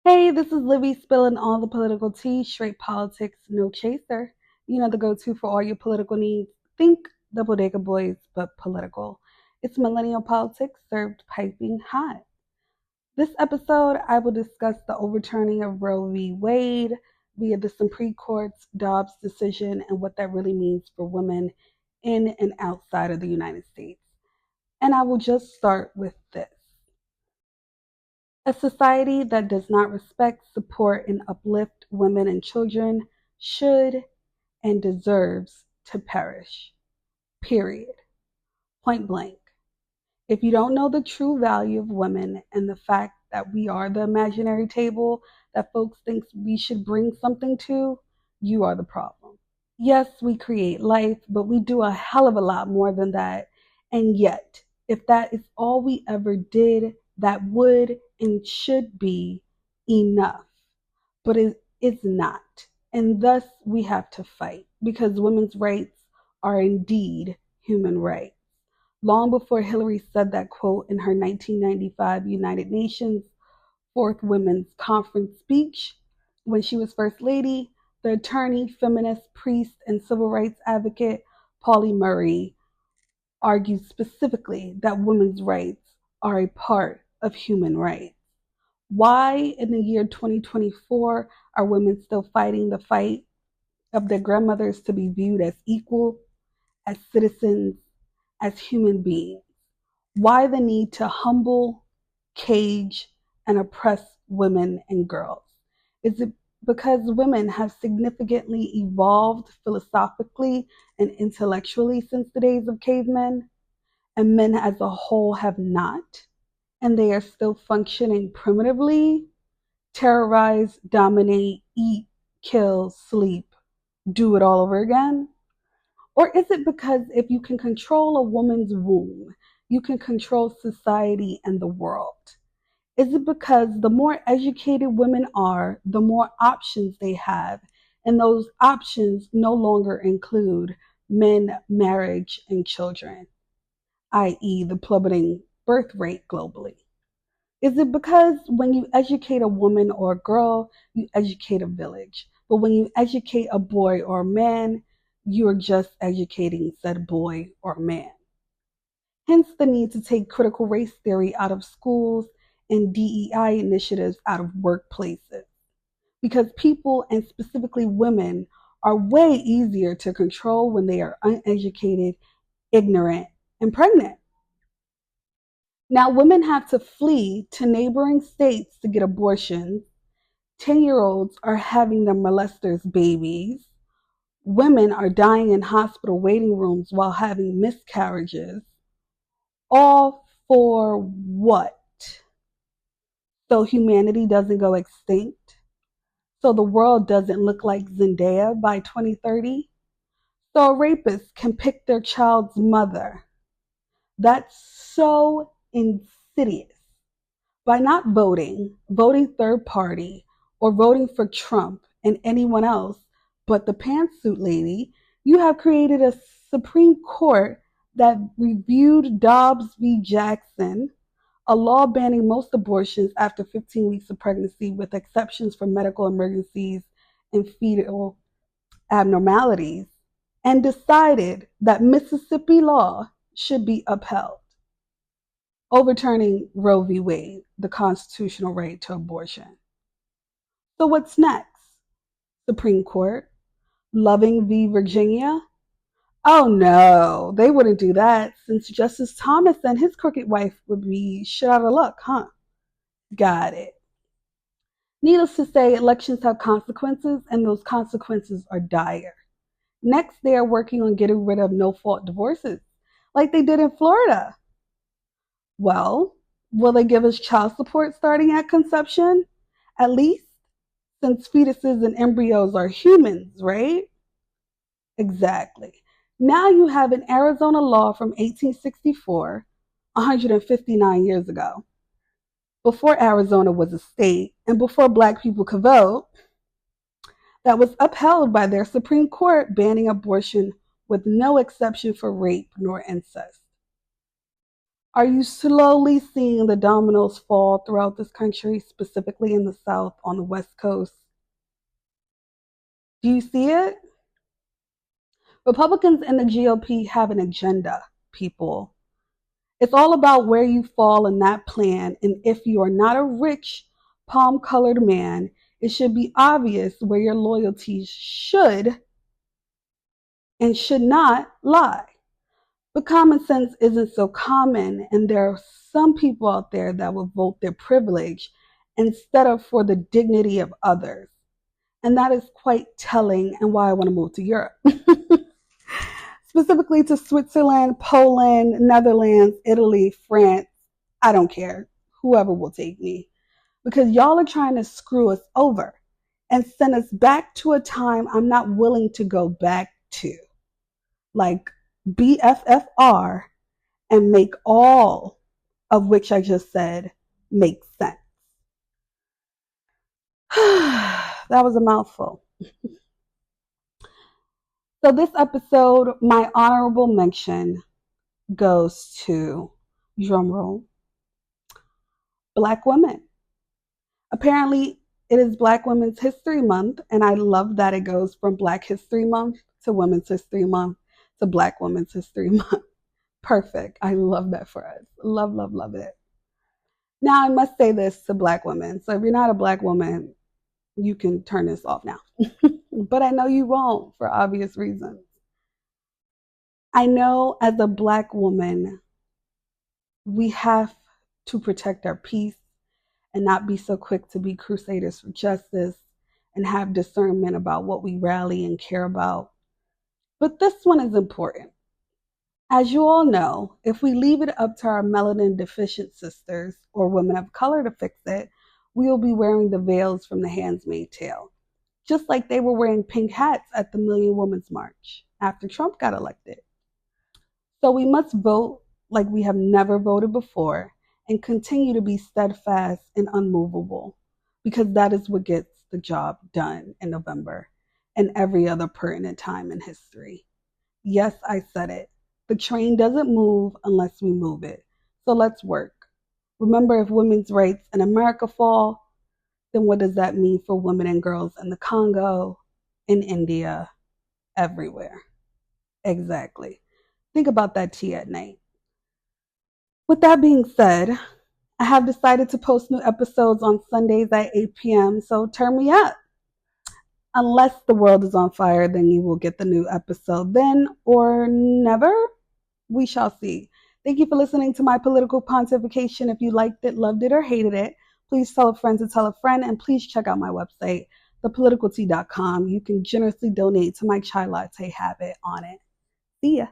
Hey, this is Livy spilling all the political tea, straight politics, no chaser. You know, the go to for all your political needs. Think the Bodega Boys, but political. It's millennial politics served piping hot. This episode, I will discuss the overturning of Roe v. Wade via the Supreme Court's Dobbs decision and what that really means for women in and outside of the United States. And I will just start with this. A society that does not respect, support, and uplift women and children should and deserves to perish. Period. Point blank. If you don't know the true value of women and the fact that we are the imaginary table that folks think we should bring something to, you are the problem. Yes, we create life, but we do a hell of a lot more than that. And yet, if that is all we ever did, that would and should be enough. But it is not. And thus, we have to fight because women's rights are indeed human rights. Long before Hillary said that quote in her 1995 United Nations Fourth Women's Conference speech, when she was First Lady, the attorney, feminist, priest, and civil rights advocate Pauli Murray argued specifically that women's rights are a part of human rights. Why, in the year 2024, are women still fighting the fight of their grandmothers to be viewed as equal, as citizens, as human beings? Why the need to humble, cage, and oppress women and girls? Is it because women have significantly evolved philosophically and intellectually since the days of cavemen, and men as a whole have not, and they are still functioning primitively? Terrorize, dominate, eat, kill, sleep, do it all over again? Or is it because if you can control a woman's womb, you can control society and the world? Is it because the more educated women are, the more options they have, and those options no longer include men, marriage, and children, i.e., the plummeting birth rate globally? Is it because when you educate a woman or a girl, you educate a village? But when you educate a boy or a man, you're just educating said boy or man. Hence the need to take critical race theory out of schools and DEI initiatives out of workplaces. Because people, and specifically women, are way easier to control when they are uneducated, ignorant, and pregnant. Now, women have to flee to neighboring states to get abortions. 10-year-olds are having their molesters' babies. Women are dying in hospital waiting rooms while having miscarriages. All for what? So humanity doesn't go extinct? So the world doesn't look like Zendaya by 2030? So a rapist can pick their child's mother? That's so insidious. By not voting third party, or voting for Trump and anyone else but the pantsuit lady, you have created a Supreme Court that reviewed Dobbs v. Jackson, a law banning most abortions after 15 weeks of pregnancy, with exceptions for medical emergencies and fetal abnormalities, and decided that Mississippi law should be upheld, overturning Roe v. Wade, the constitutional right to abortion. So what's next? Supreme Court? Loving v. Virginia? Oh no, they wouldn't do that, since Justice Thomas and his crooked wife would be shit out of luck, huh? Got it. Needless to say, elections have consequences, and those consequences are dire. Next, they are working on getting rid of no fault divorces, like they did in Florida. Well, will they give us child support starting at conception? At least, since fetuses and embryos are humans, right? Exactly. Now you have an Arizona law from 1864, 159 years ago, before Arizona was a state and before black people could vote, that was upheld by their Supreme Court, banning abortion with no exception for rape nor incest. Are you slowly seeing the dominoes fall throughout this country, specifically in the South, on the West Coast? Do you see it? Republicans and the GOP have an agenda, people. It's all about where you fall in that plan. And if you are not a rich, palm colored man, it should be obvious where your loyalties should and should not lie. But common sense isn't so common, and there are some people out there that will vote their privilege instead of for the dignity of others. And that is quite telling, and why I want to move to Europe. Specifically to Switzerland, Poland, Netherlands, Italy, France. I don't care. Whoever will take me. Because y'all are trying to screw us over and send us back to a time I'm not willing to go back to. Like BFFR, and make all of which I just said make sense. That was a mouthful. So this episode, my honorable mention goes to, drumroll, Black women. Apparently, it is Black Women's History Month, and I love that it goes from Black History Month to Women's History Month to Black Women's History Month. Perfect. I love that for us. Love, love, love it. Now, I must say this to Black women. So if you're not a Black woman, you can turn this off now. But I know you won't for obvious reasons. I know as a Black woman, we have to protect our peace and not be so quick to be crusaders for justice and have discernment about what we rally and care about. But this one is important. As you all know, if we leave it up to our melanin deficient sisters or women of color to fix it, we will be wearing the veils from the Handmaid's Tale, just like they were wearing pink hats at the Million Women's March after Trump got elected. So we must vote like we have never voted before and continue to be steadfast and unmovable, because that is what gets the job done in November and every other pertinent time in history. Yes, I said it. The train doesn't move unless we move it. So let's work. Remember, if women's rights in America fall, then what does that mean for women and girls in the Congo, in India, everywhere? Exactly. Think about that tea at night. With that being said, I have decided to post new episodes on Sundays at 8 p.m., so turn me up. Unless the world is on fire, then you will get the new episode then or never. We shall see. Thank you for listening to my political pontification. If you liked it, loved it, or hated it, please tell a friend to tell a friend, and please check out my website, thepoliticaltea.com. You can generously donate to my chai latte habit on it. See ya.